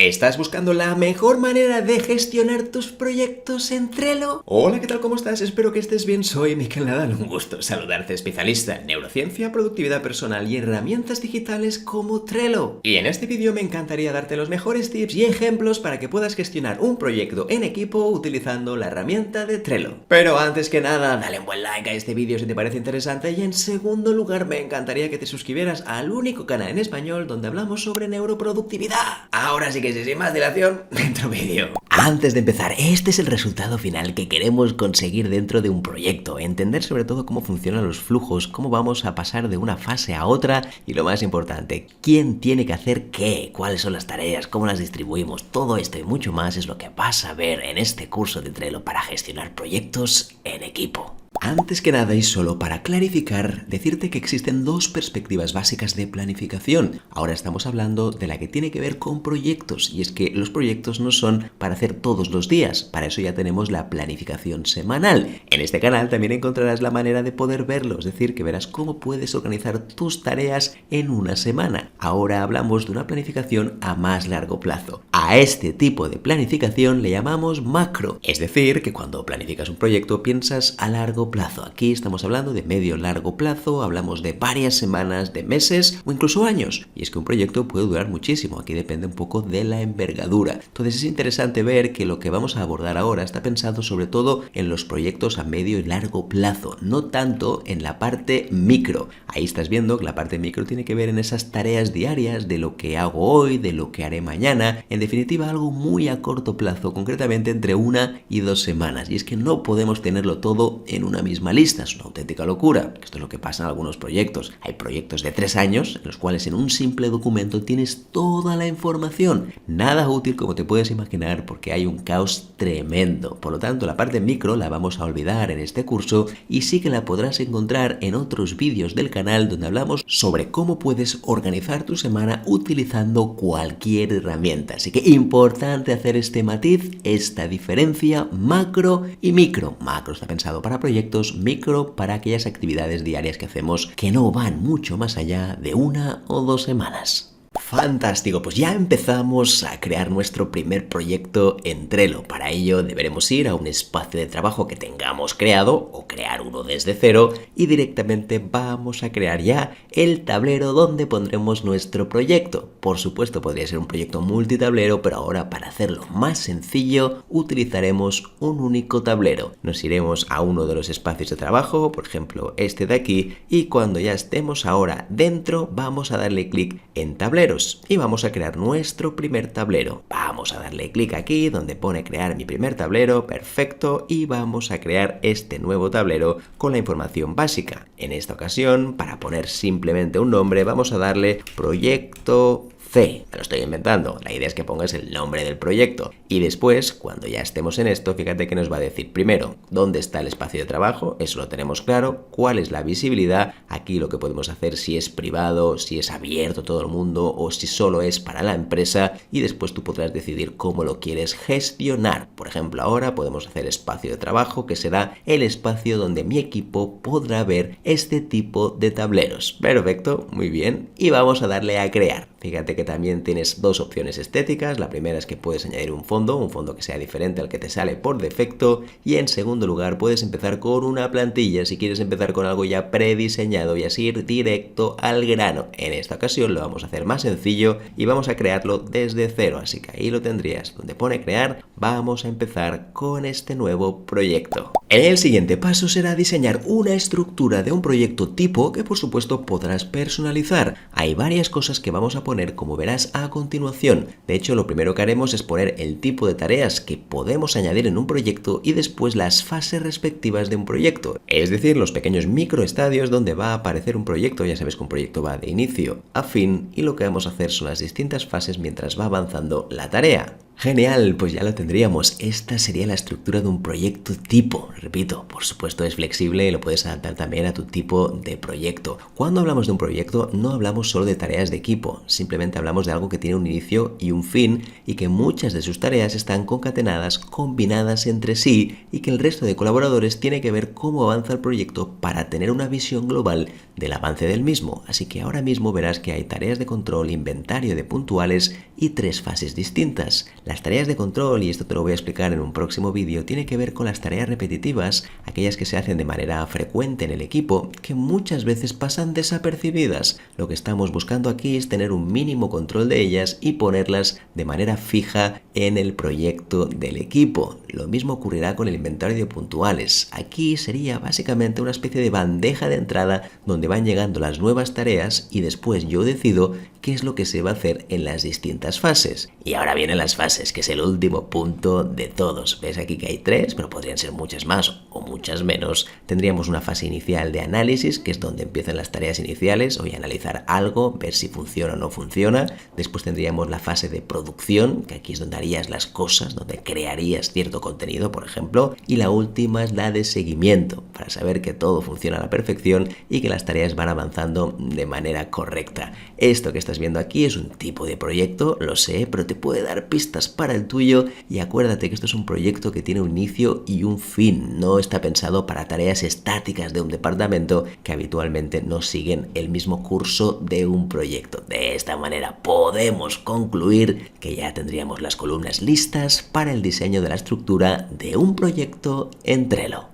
¿Estás buscando la mejor manera de gestionar tus proyectos en Trello? Hola, ¿qué tal? ¿Cómo estás? Espero que estés bien. Soy Miquel Nadal. Un gusto saludarte, especialista en neurociencia, productividad personal y herramientas digitales como Trello. Y en este vídeo me encantaría darte los mejores tips y ejemplos para que puedas gestionar un proyecto en equipo utilizando la herramienta de Trello. Pero antes que nada, dale un buen like a este vídeo si te parece interesante y en segundo lugar me encantaría que te suscribieras al único canal en español donde hablamos sobre neuroproductividad. Ahora sí que sin más dilación, dentro vídeo. Antes de empezar, este es el resultado final que queremos conseguir dentro de un proyecto. Entender sobre todo cómo funcionan los flujos, cómo vamos a pasar de una fase a otra y lo más importante, quién tiene que hacer qué, cuáles son las tareas, cómo las distribuimos. Todo esto y mucho más es lo que vas a ver en este curso de Trello para gestionar proyectos en equipo. Antes que nada y solo para clarificar, decirte que existen dos perspectivas básicas de planificación. Ahora estamos hablando de la que tiene que ver con proyectos y es que los proyectos no son para hacer todos los días, para eso ya tenemos la planificación semanal. En este canal también encontrarás la manera de poder verlo, es decir, que verás cómo puedes organizar tus tareas en una semana. Ahora hablamos de una planificación a más largo plazo. A este tipo de planificación le llamamos macro, es decir, que cuando planificas un proyecto piensas a largo plazo. Aquí estamos hablando de medio-largo plazo, hablamos de varias semanas, de meses o incluso años. Y es que un proyecto puede durar muchísimo, aquí depende un poco de la envergadura. Entonces es interesante ver que lo que vamos a abordar ahora está pensado sobre todo en los proyectos a medio y largo plazo, no tanto en la parte micro. Ahí estás viendo que la parte micro tiene que ver en esas tareas diarias de lo que hago hoy, de lo que haré mañana, en definitiva algo muy a corto plazo, concretamente entre 1 y 2 semanas. Y es que no podemos tenerlo todo en una misma lista, es una auténtica locura. Esto es lo que pasa en algunos proyectos. Hay proyectos de 3 años en los cuales en un simple documento tienes toda la información. Nada útil como te puedes imaginar porque hay un caos tremendo. Por lo tanto, la parte micro la vamos a olvidar en este curso y sí que la podrás encontrar en otros vídeos del canal donde hablamos sobre cómo puedes organizar tu semana utilizando cualquier herramienta. Así que importante hacer este matiz, esta diferencia macro y micro. Macro está pensado para proyectos, micro para aquellas actividades diarias que hacemos que no van mucho más allá de 1 o 2 semanas. Fantástico, pues ya empezamos a crear nuestro primer proyecto en Trello. Para ello deberemos ir a un espacio de trabajo que tengamos creado o crear uno desde cero y directamente vamos a crear ya el tablero donde pondremos nuestro proyecto. Por supuesto podría ser un proyecto multitablero, pero ahora para hacerlo más sencillo utilizaremos un único tablero. Nos iremos a uno de los espacios de trabajo, por ejemplo este de aquí, y cuando ya estemos ahora dentro vamos a darle clic en tableros. Y vamos a crear nuestro primer tablero. Vamos a darle clic aquí donde pone crear mi primer tablero, perfecto, y vamos a crear este nuevo tablero con la información básica. En esta ocasión, para poner simplemente un nombre, vamos a darle proyecto C. Me lo estoy inventando. La idea es que pongas el nombre del proyecto. Y después, cuando ya estemos en esto, fíjate que nos va a decir primero dónde está el espacio de trabajo, eso lo tenemos claro, cuál es la visibilidad, aquí lo que podemos hacer si es privado, si es abierto a todo el mundo o si solo es para la empresa y después tú podrás decidir cómo lo quieres gestionar. Por ejemplo, ahora podemos hacer espacio de trabajo que será el espacio donde mi equipo podrá ver este tipo de tableros. Perfecto, muy bien. Y vamos a darle a crear. Fíjate que también tienes dos opciones estéticas. La primera es que puedes añadir un fondo que sea diferente al que te sale por defecto. Y en segundo lugar puedes empezar con una plantilla si quieres empezar con algo ya prediseñado y así ir directo al grano. En esta ocasión lo vamos a hacer más sencillo y vamos a crearlo desde cero. Así que ahí lo tendrías. Donde pone crear, vamos a empezar con este nuevo proyecto. El siguiente paso será diseñar una estructura de un proyecto tipo que por supuesto podrás personalizar. Hay varias cosas que vamos a poner como verás a continuación. De hecho, lo primero que haremos es poner el tipo de tareas que podemos añadir en un proyecto y después las fases respectivas de un proyecto. Es decir, los pequeños microestadios donde va a aparecer un proyecto. Ya sabes que un proyecto va de inicio a fin y lo que vamos a hacer son las distintas fases mientras va avanzando la tarea. Genial, pues ya lo tendríamos. Esta sería la estructura de un proyecto tipo. Repito, por supuesto es flexible y lo puedes adaptar también a tu tipo de proyecto. Cuando hablamos de un proyecto no hablamos solo de tareas de equipo, simplemente hablamos de algo que tiene un inicio y un fin y que muchas de sus tareas están concatenadas, combinadas entre sí y que el resto de colaboradores tiene que ver cómo avanza el proyecto para tener una visión global del avance del mismo. Así que ahora mismo verás que hay tareas de control, inventario de puntuales y 3 fases distintas. Las tareas de control, y esto te lo voy a explicar en un próximo vídeo, tiene que ver con las tareas repetitivas, aquellas que se hacen de manera frecuente en el equipo, que muchas veces pasan desapercibidas. Lo que estamos buscando aquí es tener un mínimo control de ellas y ponerlas de manera fija en el proyecto del equipo. Lo mismo ocurrirá con el inventario de puntuales. Aquí sería básicamente una especie de bandeja de entrada donde van llegando las nuevas tareas y después yo decido qué es lo que se va a hacer en las distintas fases. Y ahora vienen las fases, que es el último punto de todos. Ves aquí que hay 3, pero podrían ser muchas más o muchas menos. Tendríamos una fase inicial de análisis, que es donde empiezan las tareas iniciales. Voy a analizar algo, ver si funciona o no funciona. Después tendríamos la fase de producción, que aquí es donde harías las cosas, donde crearías cierto contenido, por ejemplo. Y la última es la de seguimiento, para saber que todo funciona a la perfección y que las tareas van avanzando de manera correcta. Esto que estás viendo aquí es un tipo de proyecto, lo sé, pero te puede dar pistas para el tuyo y acuérdate que esto es un proyecto que tiene un inicio y un fin, no está pensado para tareas estáticas de un departamento que habitualmente no siguen el mismo curso de un proyecto. De esta manera podemos concluir que ya tendríamos las columnas listas para el diseño de la estructura de un proyecto en Trello.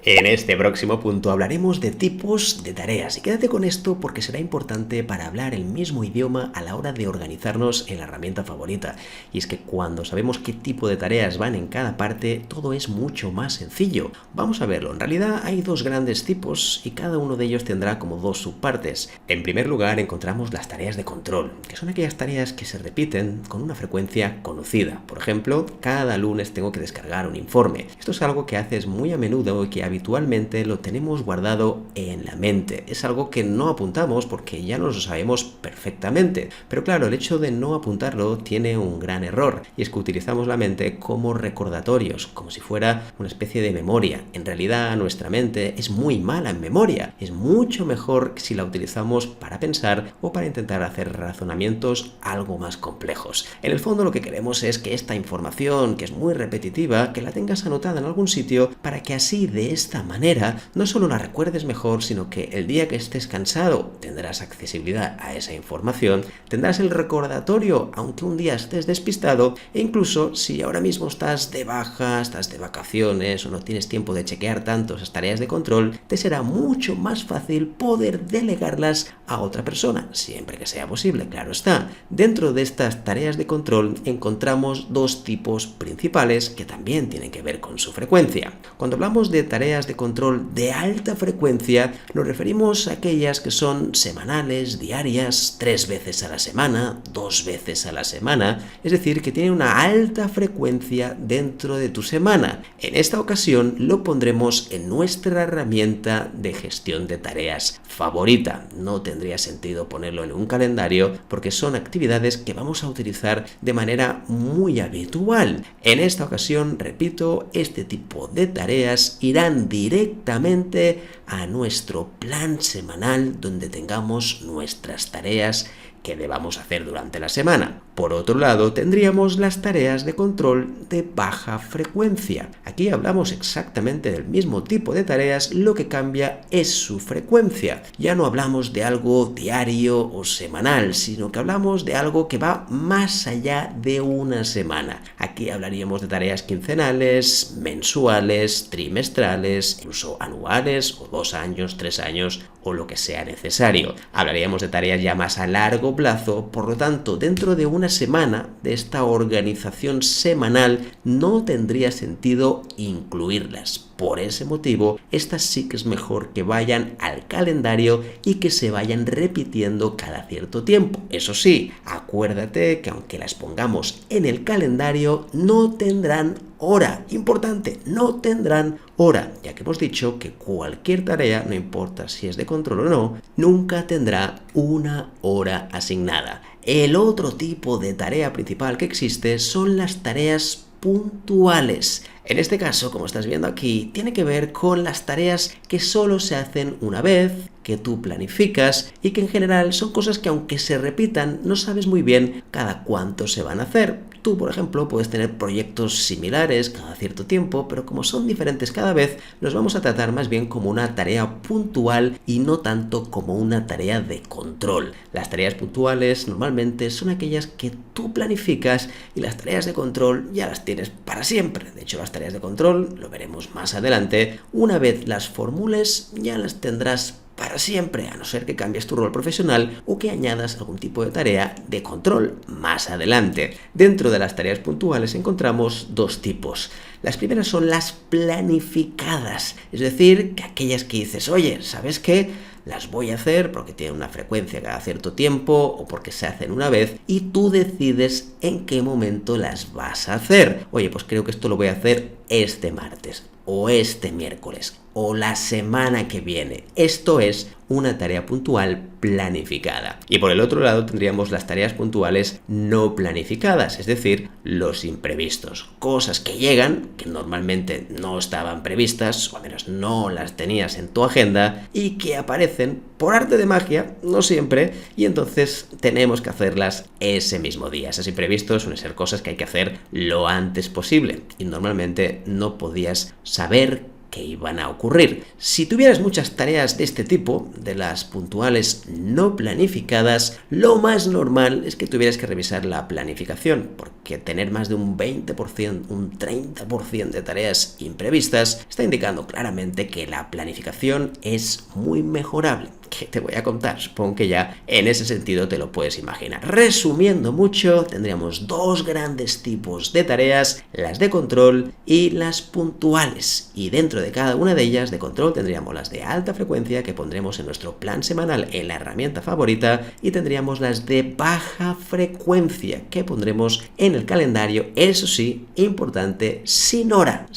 En este próximo punto hablaremos de tipos de tareas y quédate con esto porque será importante para hablar el mismo idioma a la hora de organizarnos en la herramienta favorita. Y es que cuando sabemos qué tipo de tareas van en cada parte, todo es mucho más sencillo. Vamos a verlo. En realidad hay 2 grandes tipos y cada uno de ellos tendrá como 2 subpartes. En primer lugar encontramos las tareas de control, que son aquellas tareas que se repiten con una frecuencia conocida. Por ejemplo, cada lunes tengo que descargar un informe. Esto es algo que haces muy a menudo y que habitualmente lo tenemos guardado en la mente. Es algo que no apuntamos porque ya nos lo sabemos perfectamente. Pero claro, el hecho de no apuntarlo tiene un gran error y es que utilizamos la mente como recordatorios, como si fuera una especie de memoria. En realidad nuestra mente es muy mala en memoria. Es mucho mejor si la utilizamos para pensar o para intentar hacer razonamientos algo más complejos. En el fondo lo que queremos es que esta información, que es muy repetitiva, que la tengas anotada en algún sitio para que así de esta manera no solo la recuerdes mejor, sino que el día que estés cansado tendrás accesibilidad a esa información, tendrás el recordatorio aunque un día estés despistado e incluso si ahora mismo estás de baja, estás de vacaciones o no tienes tiempo de chequear tanto esas tareas de control, te será mucho más fácil poder delegarlas a otra persona, siempre que sea posible, claro está. Dentro de estas tareas de control encontramos 2 tipos principales que también tienen que ver con su frecuencia. Cuando hablamos de tareas de control de alta frecuencia, nos referimos a aquellas que son semanales, diarias, 3 veces a la semana, 2 veces a la semana, es decir, que tienen una alta frecuencia dentro de tu semana. En esta ocasión lo pondremos en nuestra herramienta de gestión de tareas favorita. No tendría sentido ponerlo en un calendario porque son actividades que vamos a utilizar de manera muy habitual. En esta ocasión, repito, este tipo de tareas irán directamente a nuestro plan semanal donde tengamos nuestras tareas que debamos hacer durante la semana. Por otro lado, tendríamos las tareas de control de baja frecuencia. Aquí hablamos exactamente del mismo tipo de tareas, lo que cambia es su frecuencia. Ya no hablamos de algo diario o semanal, sino que hablamos de algo que va más allá de una semana. Aquí hablaríamos de tareas quincenales, mensuales, trimestrales, incluso anuales o 2 años, 3 años o lo que sea necesario. Hablaríamos de tareas ya más a largo plazo, por lo tanto, dentro de una semana de esta organización semanal no tendría sentido incluirlas. Por ese motivo, estas sí que es mejor que vayan al calendario y que se vayan repitiendo cada cierto tiempo. Eso sí, acuérdate que aunque las pongamos en el calendario, no tendrán hora. Importante, no tendrán hora, ya que hemos dicho que cualquier tarea, no importa si es de control o no, nunca tendrá una hora asignada. El otro tipo de tarea principal que existe son las tareas puntuales. En este caso, como estás viendo aquí, tiene que ver con las tareas que solo se hacen una vez, que tú planificas y que en general son cosas que aunque se repitan, no sabes muy bien cada cuánto se van a hacer. Tú, por ejemplo, puedes tener proyectos similares cada cierto tiempo, pero como son diferentes cada vez, los vamos a tratar más bien como una tarea puntual y no tanto como una tarea de control. Las tareas puntuales normalmente son aquellas que tú planificas y las tareas de control ya las tienes para siempre. De hecho, las tareas de control, lo veremos más adelante, una vez las formules ya las tendrás para siempre, a no ser que cambies tu rol profesional o que añadas algún tipo de tarea de control más adelante. Dentro de las tareas puntuales encontramos dos tipos. Las primeras son las planificadas, es decir, que aquellas que dices, oye, ¿sabes qué? Las voy a hacer porque tienen una frecuencia cada cierto tiempo o porque se hacen una vez y tú decides en qué momento las vas a hacer. Oye, pues creo que esto lo voy a hacer este martes o este miércoles o la semana que viene. Esto es una tarea puntual planificada. Y por el otro lado tendríamos las tareas puntuales no planificadas, es decir, los imprevistos. Cosas que llegan, que normalmente no estaban previstas, o al menos no las tenías en tu agenda, y que aparecen por arte de magia, no siempre, y entonces tenemos que hacerlas ese mismo día. Esos imprevistos suelen ser cosas que hay que hacer lo antes posible, y normalmente no podías saber que iban a ocurrir. Si tuvieras muchas tareas de este tipo, de las puntuales no planificadas, lo más normal es que tuvieras que revisar la planificación, porque tener más de un 20%, un 30% de tareas imprevistas está indicando claramente que la planificación es muy mejorable. ¿Qué te voy a contar? Supongo que ya en ese sentido te lo puedes imaginar. Resumiendo mucho, tendríamos dos grandes tipos de tareas, las de control y las puntuales. Y dentro de cada una de ellas, de control, tendríamos las de alta frecuencia que pondremos en nuestro plan semanal en la herramienta favorita y tendríamos las de baja frecuencia que pondremos en el calendario, eso sí, importante, sin hora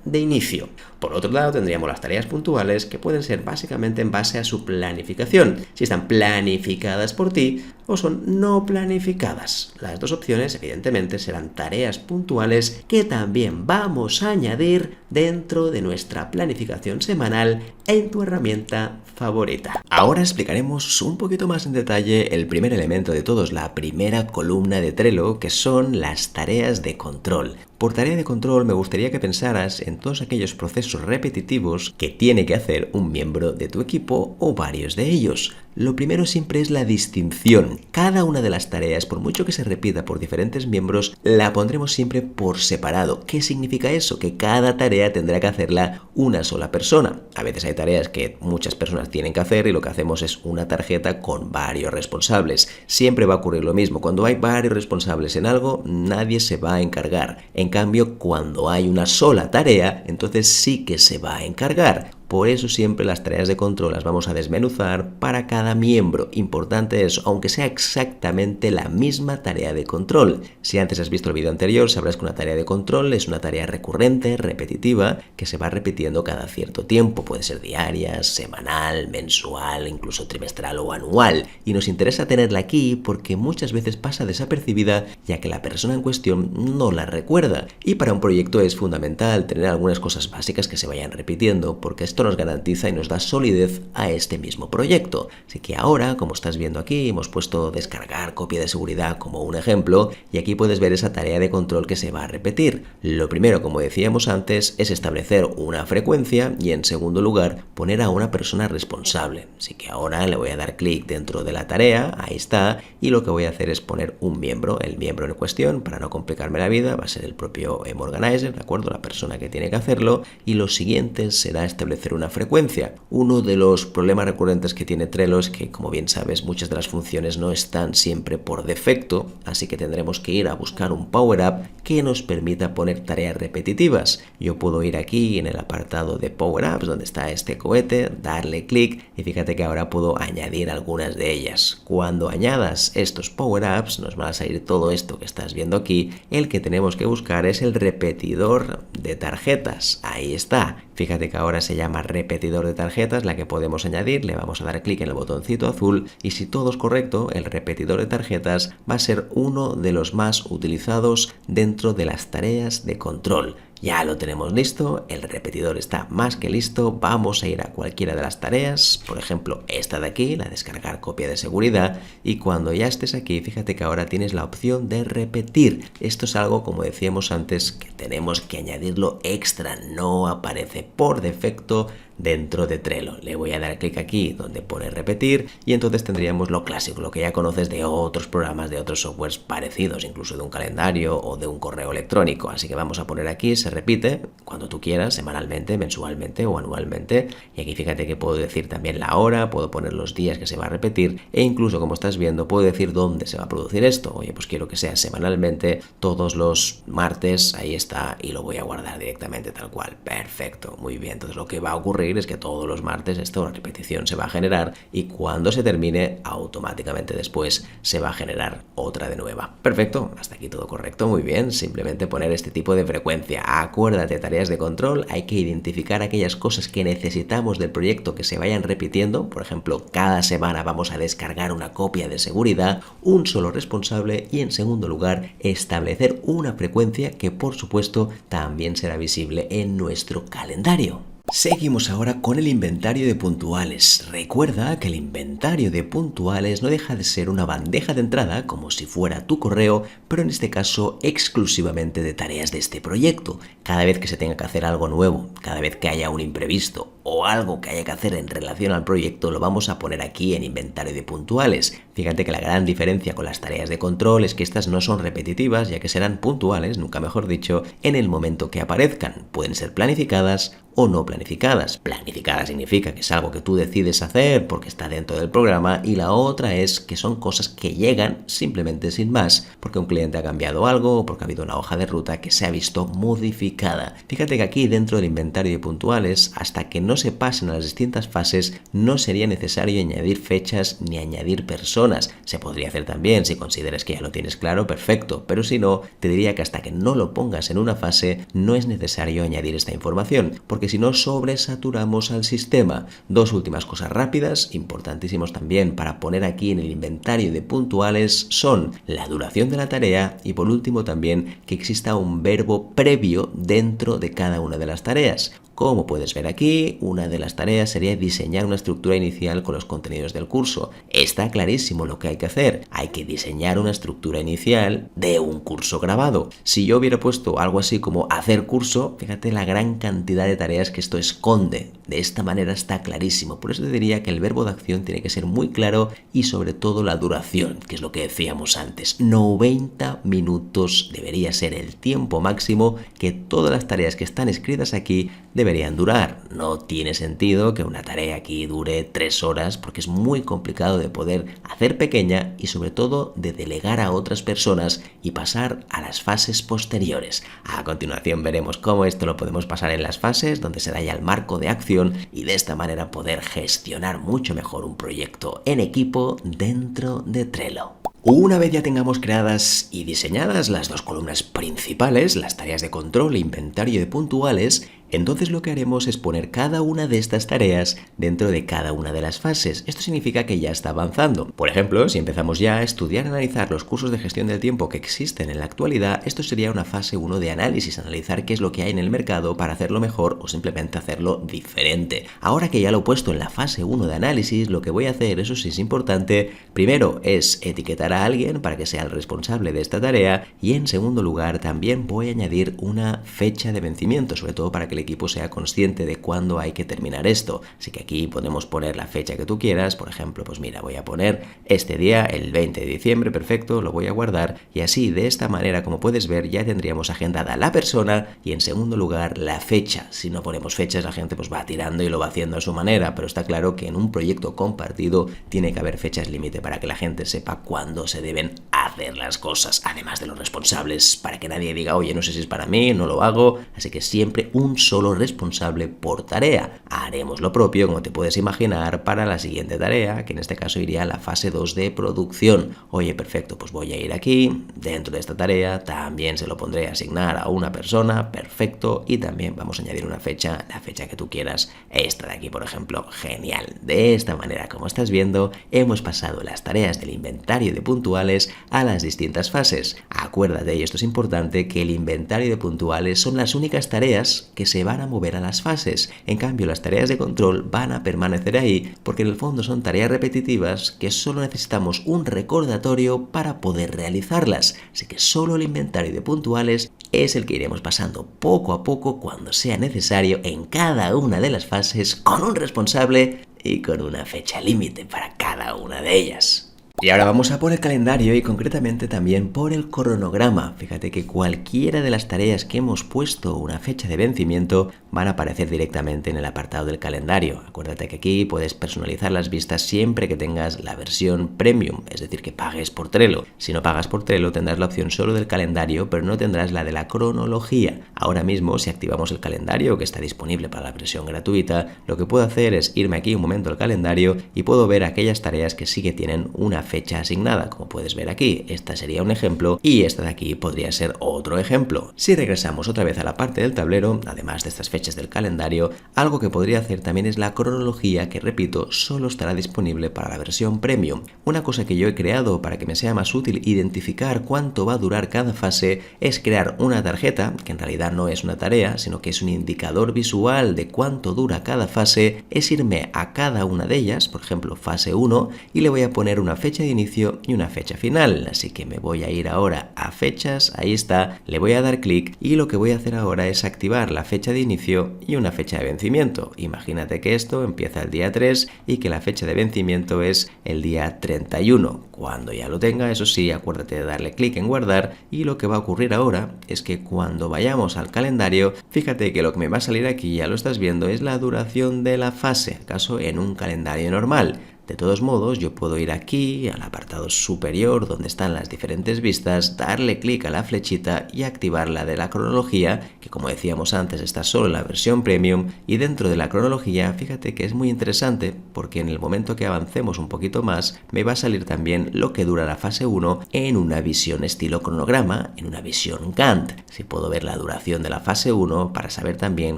de inicio. Por otro lado, tendríamos las tareas puntuales que pueden ser básicamente en base a su planificación, si están planificadas por ti o son no planificadas. Las dos opciones, evidentemente, serán tareas puntuales que también vamos a añadir dentro de nuestra planificación semanal en tu herramienta favorita. Ahora explicaremos un poquito más en detalle el primer elemento de todos, la primera columna de Trello, que son las tareas de control. Por tarea de control me gustaría que pensaras en todos aquellos procesos repetitivos que tiene que hacer un miembro de tu equipo o varios de ellos. Lo primero siempre es la distinción. Cada una de las tareas, por mucho que se repita por diferentes miembros, la pondremos siempre por separado. ¿Qué significa eso? Que cada tarea tendrá que hacerla una sola persona. A veces hay tareas que muchas personas tienen que hacer y lo que hacemos es una tarjeta con varios responsables. Siempre va a ocurrir lo mismo. Cuando hay varios responsables en algo, nadie se va a encargar. En cambio, cuando hay una sola tarea, entonces sí que se va a encargar. Por eso siempre las tareas de control las vamos a desmenuzar para cada miembro. Importante eso, aunque sea exactamente la misma tarea de control. Si antes has visto el vídeo anterior, sabrás que una tarea de control es una tarea recurrente, repetitiva, que se va repitiendo cada cierto tiempo. Puede ser diaria, semanal, mensual, incluso trimestral o anual. Y nos interesa tenerla aquí porque muchas veces pasa desapercibida, ya que la persona en cuestión no la recuerda. Y para un proyecto es fundamental tener algunas cosas básicas que se vayan repitiendo, porque esto nos garantiza y nos da solidez a este mismo proyecto. Así que ahora, como estás viendo aquí, hemos puesto descargar copia de seguridad como un ejemplo y aquí puedes ver esa tarea de control que se va a repetir. Lo primero, como decíamos antes, es establecer una frecuencia y en segundo lugar, poner a una persona responsable. Así que ahora le voy a dar clic dentro de la tarea, ahí está, y lo que voy a hacer es poner un miembro. El miembro en cuestión, para no complicarme la vida, va a ser el propio Organizer, ¿de acuerdo? La persona que tiene que hacerlo, y lo siguiente será establecer una frecuencia. Uno de los problemas recurrentes que tiene Trello es que, como bien sabes, muchas de las funciones no están siempre por defecto, así que tendremos que ir a buscar un power-up que nos permita poner tareas repetitivas. Yo puedo ir aquí en el apartado de Power Apps, donde está este cohete, darle clic y fíjate que ahora puedo añadir algunas de ellas. Cuando añadas estos Power Apps, nos va a salir todo esto que estás viendo aquí. El que tenemos que buscar es el repetidor de tarjetas. Ahí está. Fíjate que ahora se llama repetidor de tarjetas, la que podemos añadir. Le vamos a dar clic en el botoncito azul y si todo es correcto, el repetidor de tarjetas va a ser uno de los más utilizados dentro de las tareas de control. Ya lo tenemos listo, el repetidor está más que listo, vamos a ir a cualquiera de las tareas, por ejemplo esta de aquí, la descargar copia de seguridad, y cuando ya estés aquí, fíjate que ahora tienes la opción de repetir. Esto es algo, como decíamos antes, que tenemos que añadirlo extra, no aparece por defecto dentro de Trello. Le voy a dar clic aquí donde pone repetir y entonces tendríamos lo clásico, lo que ya conoces de otros programas, de otros softwares parecidos, incluso de un calendario o de un correo electrónico. Así que vamos a poner aquí, se repite cuando tú quieras, semanalmente, mensualmente o anualmente. Y aquí fíjate que puedo decir también la hora, puedo poner los días que se va a repetir e incluso, como estás viendo, puedo decir dónde se va a producir esto. Oye, pues quiero que sea semanalmente, todos los martes, ahí está, y lo voy a guardar directamente tal cual. Perfecto, muy bien. Entonces lo que va a ocurrir es que todos los martes esta repetición se va a generar y cuando se termine automáticamente después se va a generar otra de nueva. Perfecto, hasta aquí todo correcto, muy bien. Simplemente poner este tipo de frecuencia. Acuérdate, tareas de control, hay que identificar aquellas cosas que necesitamos del proyecto que se vayan repitiendo. Por ejemplo, cada semana vamos a descargar una copia de seguridad, un solo responsable y en segundo lugar establecer una frecuencia que por supuesto también será visible en nuestro calendario. Seguimos ahora con el inventario de puntuales. Recuerda que el inventario de puntuales no deja de ser una bandeja de entrada como si fuera tu correo, pero en este caso exclusivamente de tareas de este proyecto. Cada vez que se tenga que hacer algo nuevo, cada vez que haya un imprevisto o algo que haya que hacer en relación al proyecto, lo vamos a poner aquí en inventario de puntuales. Fíjate que la gran diferencia con las tareas de control es que estas no son repetitivas, ya que serán puntuales, nunca mejor dicho, en el momento que aparezcan. Pueden ser planificadas o no planificadas. Planificada significa que es algo que tú decides hacer porque está dentro del programa y la otra es que son cosas que llegan simplemente sin más porque un cliente ha cambiado algo o porque ha habido una hoja de ruta que se ha visto modificada. Fíjate que aquí dentro del inventario de puntuales, hasta que no se pasen a las distintas fases, no sería necesario añadir fechas ni añadir personas. Se podría hacer también si consideras que ya lo tienes claro, perfecto, pero si no, te diría que hasta que no lo pongas en una fase no es necesario añadir esta información, porque si no sobresaturamos al sistema. Dos últimas cosas rápidas, importantísimos también para poner aquí en el inventario de puntuales, son la duración de la tarea y por último también que exista un verbo previo dentro de cada una de las tareas. Como puedes ver aquí, una de las tareas sería diseñar una estructura inicial con los contenidos del curso. Está clarísimo lo que hay que hacer. Hay que diseñar una estructura inicial de un curso grabado. Si yo hubiera puesto algo así como hacer curso, fíjate la gran cantidad de tareas que esto esconde. De esta manera está clarísimo. Por eso te diría que el verbo de acción tiene que ser muy claro y sobre todo la duración, que es lo que decíamos antes. 90 minutos debería ser el tiempo máximo que todas las tareas que están escritas aquí deberían durar. No tiene sentido que una tarea aquí dure 3 horas porque es muy complicado de poder hacer pequeña y sobre todo de delegar a otras personas y pasar a las fases posteriores. A continuación veremos cómo esto lo podemos pasar en las fases donde se da ya el marco de acción y de esta manera poder gestionar mucho mejor un proyecto en equipo dentro de Trello. Una vez ya tengamos creadas y diseñadas las dos columnas principales, las tareas de control e inventario de puntuales, entonces lo que haremos es poner cada una de estas tareas dentro de cada una de las fases. Esto significa que ya está avanzando. Por ejemplo, si empezamos ya a estudiar y analizar los cursos de gestión del tiempo que existen en la actualidad, esto sería una fase 1 de análisis, analizar qué es lo que hay en el mercado para hacerlo mejor o simplemente hacerlo diferente. Ahora que ya lo he puesto en la fase 1 de análisis, lo que voy a hacer, eso sí es importante, primero es etiquetar a alguien para que sea el responsable de esta tarea y en segundo lugar también voy a añadir una fecha de vencimiento, sobre todo para que el equipo sea consciente de cuándo hay que terminar esto. Así que aquí podemos poner la fecha que tú quieras. Por ejemplo, pues mira, voy a poner este día, el 20 de diciembre, perfecto, lo voy a guardar. Y así, de esta manera, como puedes ver, ya tendríamos agendada la persona y en segundo lugar la fecha. Si no ponemos fechas, la gente pues va tirando y lo va haciendo a su manera, pero está claro que en un proyecto compartido tiene que haber fechas límite para que la gente sepa cuándo se deben hacer las cosas, además de los responsables, para que nadie diga, oye, no sé si es para mí, no lo hago. Así que siempre un solo responsable por tarea. Haremos lo propio, como te puedes imaginar, para la siguiente tarea, que en este caso iría a la fase 2 de producción. Oye, perfecto, pues voy a ir aquí, dentro de esta tarea también se lo pondré a asignar a una persona, perfecto, y también vamos a añadir una fecha, la fecha que tú quieras, esta de aquí, por ejemplo, genial. De esta manera, como estás viendo, hemos pasado las tareas del inventario de puntuales a las distintas fases. Acuérdate, y esto es importante, que el inventario de puntuales son las únicas tareas que se van a mover a las fases. En cambio, las tareas de control van a permanecer ahí porque en el fondo son tareas repetitivas que solo necesitamos un recordatorio para poder realizarlas. Así que solo el inventario de puntuales es el que iremos pasando poco a poco cuando sea necesario en cada una de las fases con un responsable y con una fecha límite para cada una de ellas. Y ahora vamos a por el calendario y concretamente también por el cronograma. Fíjate que cualquiera de las tareas que hemos puesto una fecha de vencimiento van a aparecer directamente en el apartado del calendario. Acuérdate que aquí puedes personalizar las vistas siempre que tengas la versión premium, es decir, que pagues por Trello. Si no pagas por Trello tendrás la opción solo del calendario, pero no tendrás la de la cronología. Ahora mismo, si activamos el calendario, que está disponible para la versión gratuita, lo que puedo hacer es irme aquí un momento al calendario y puedo ver aquellas tareas que sí que tienen una fecha asignada, como puedes ver aquí. Esta sería un ejemplo y esta de aquí podría ser otro ejemplo. Si regresamos otra vez a la parte del tablero, además de estas fechas del calendario, algo que podría hacer también es la cronología, que repito, solo estará disponible para la versión premium. Una cosa que yo he creado para que me sea más útil identificar cuánto va a durar cada fase es crear una tarjeta, que en realidad no es una tarea, sino que es un indicador visual de cuánto dura cada fase. Es irme a cada una de ellas, por ejemplo fase 1, y le voy a poner una fecha de inicio y una fecha final. Así que me voy a ir ahora a fechas, ahí está, le voy a dar clic y lo que voy a hacer ahora es activar la fecha de inicio y una fecha de vencimiento. Imagínate que esto empieza el día 3 y que la fecha de vencimiento es el día 31. Cuando ya lo tenga, eso sí, acuérdate de darle clic en guardar y lo que va a ocurrir ahora es que cuando vayamos al calendario, fíjate que lo que me va a salir aquí, ya lo estás viendo, es la duración de la fase, acaso en un calendario normal. De todos modos, yo puedo ir aquí al apartado superior donde están las diferentes vistas, darle clic a la flechita y activar la de la cronología, que como decíamos antes está solo en la versión premium, y dentro de la cronología, fíjate que es muy interesante porque en el momento que avancemos un poquito más, me va a salir también lo que dura la fase 1 en una visión estilo cronograma, en una visión Gantt. Si puedo ver la duración de la fase 1 para saber también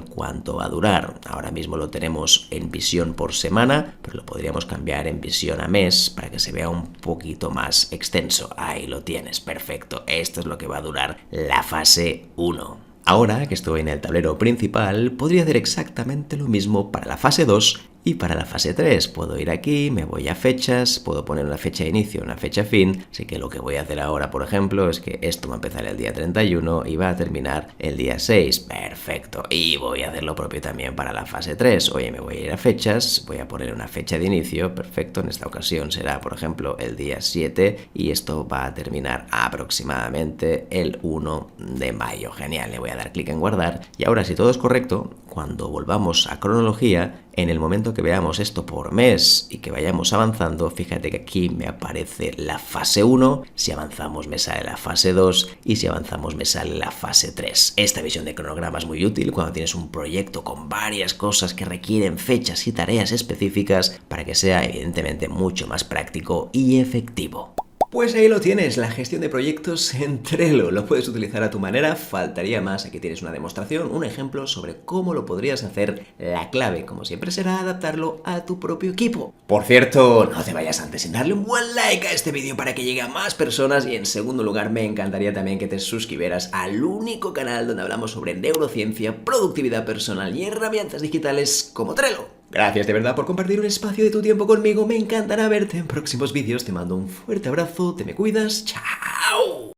cuánto va a durar. Ahora mismo lo tenemos en visión por semana, pero lo podríamos cambiar en visión a mes para que se vea un poquito más extenso. Ahí lo tienes, perfecto. Esto es lo que va a durar la fase 1. Ahora que estoy en el tablero principal, podría hacer exactamente lo mismo para la fase 2 y para la fase 3. Puedo ir aquí, me voy a fechas, puedo poner una fecha de inicio, una fecha fin. Así que lo que voy a hacer ahora, por ejemplo, es que esto va a empezar el día 31 y va a terminar el día 6. Perfecto. Y voy a hacer lo propio también para la fase 3. Oye, me voy a ir a fechas, voy a poner una fecha de inicio. Perfecto. En esta ocasión será, por ejemplo, el día 7 y esto va a terminar aproximadamente el 1 de mayo. Genial. Le voy a dar clic en guardar. Y ahora, si todo es correcto, cuando volvamos a cronología, en el momento que veamos esto por mes y que vayamos avanzando, fíjate que aquí me aparece la fase 1, si avanzamos me sale la fase 2 y si avanzamos me sale la fase 3. Esta visión de cronograma es muy útil cuando tienes un proyecto con varias cosas que requieren fechas y tareas específicas para que sea evidentemente mucho más práctico y efectivo. Pues ahí lo tienes, la gestión de proyectos en Trello. Lo puedes utilizar a tu manera, faltaría más. Aquí tienes una demostración, un ejemplo sobre cómo lo podrías hacer. La clave, como siempre, será adaptarlo a tu propio equipo. Por cierto, no te vayas antes sin darle un buen like a este vídeo para que llegue a más personas. Y en segundo lugar, me encantaría también que te suscribieras al único canal donde hablamos sobre neurociencia, productividad personal y herramientas digitales como Trello. Gracias de verdad por compartir un espacio de tu tiempo conmigo, me encantará verte en próximos vídeos, te mando un fuerte abrazo, te me cuidas, chao.